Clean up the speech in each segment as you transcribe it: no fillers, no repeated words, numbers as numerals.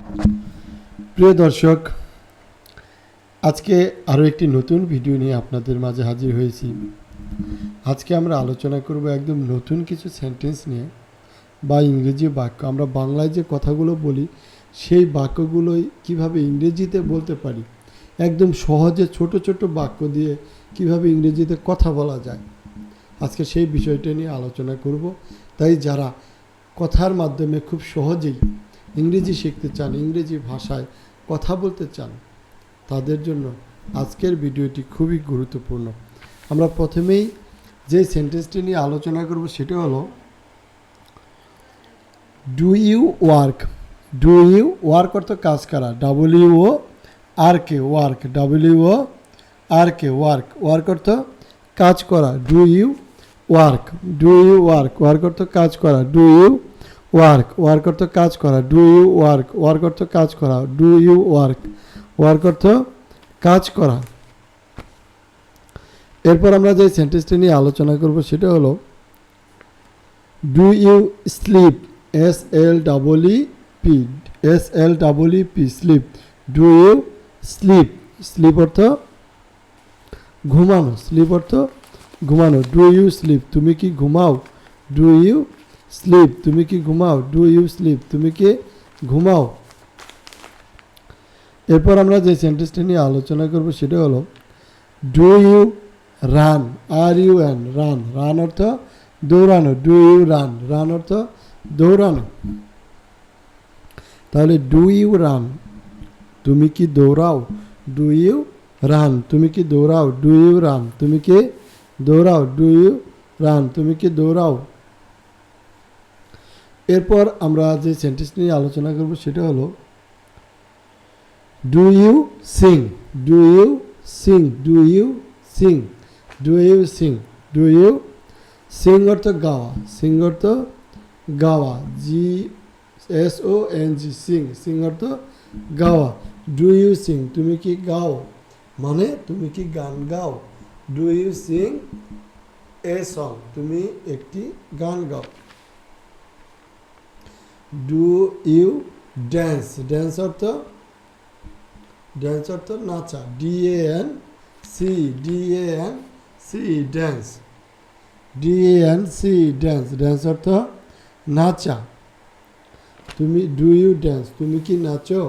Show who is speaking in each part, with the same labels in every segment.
Speaker 1: প্রিয় দর্শক, আজকে আরও একটি নতুন ভিডিও নিয়ে আপনাদের মাঝে হাজির হয়েছি। আজকে আমরা আলোচনা করব একদম নতুন কিছু সেন্টেন্স নিয়ে বা ইংরেজি বাক্য। আমরা বাংলায় যে কথাগুলো বলি সেই বাক্যগুলোই কিভাবে ইংরেজিতে বলতে পারি, একদম সহজে ছোট ছোট বাক্য দিয়ে কিভাবে ইংরেজিতে কথা বলা যায়, আজকে সেই বিষয়টা নিয়ে আলোচনা করব। তাই যারা কথার মাধ্যমে খুব সহজেই ইংরেজি শিখতে চান, ইংরেজি ভাষায় কথা বলতে চান, তাদের জন্য আজকের ভিডিওটি খুবই গুরুত্বপূর্ণ। আমরা প্রথমেই যে সেন্টেন্সটি নিয়ে আলোচনা করব সেটা হলো do you work. Do you work অর্থ কাজ করা, WORK work, WORK work, work অর্থ কাজ করা। Do you work, do you work, work অর্থ কাজ করা। ডু ইউ ওয়ার্ক, ওয়ার্ক অর্থ কাজ করা। ডু ইউ ওয়ার্ক, ওয়ার্ক অর্থ কাজ করা। ডু ইউ ওয়ার্ক, ওয়ার্ক অর্থ কাজ করা। এরপর আমরা যে সেন্টেন্সটি নিয়ে আলোচনা করব সেটা হলো do you sleep, SLEEP, sleep. Do you sleep, sleep অর্থ ঘুমানো, স্লিপ অর্থ ঘুমানো। ডু ইউ স্লিপ, তুমি কি ঘুমাও। ডু ইউ স্লিপ, তুমি কি ঘুমাও। ডু ইউ স্লিপ, তুমি কি ঘুমাও। এরপর আমরা যে সেন্টেন্সটি নিয়ে আলোচনা করব সেটা হলো do you run, RUN, run, run অর্থ দৌড়ানো। ডু ইউ রান, রান অর্থ দৌড়ানো। তাহলে ডু ইউ রান, তুমি কি দৌড়াও। ডু ইউ রান, তুমি কি দৌড়াও। ডু ইউ রান, তুমি কি দৌড়াও। ডু ইউ রান, তুমি কি দৌড়াও। এরপর আমরা যে সেন্টেন্স নিয়ে আলোচনা করব সেটা হলো do you sing, do you sing, do you sing, do you sing, do you sing অর্থ গাওয়া, সিং অর্থ গাওয়া, GSONG, সিং, সিং অর্থ গাওয়া। ডু ইউ সিং, তুমি কি গাও, মানে তুমি কি গান গাও। Do you sing a song, তুমি একটি গান গাও। ডু ইউ ড্যান্স, ড্যান্স অর্থ নাচা, DANC, dance, DANC, dance, dance অর্থ নাচা। তুমি ডু ইউ ড্যান্স, তুমি কি নাচো।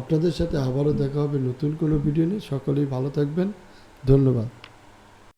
Speaker 1: আপনাদের সাথে আবারও দেখা হবে নতুন কোনো ভিডিও নিয়ে। সকলেই ভালো থাকবেন, ধন্যবাদ।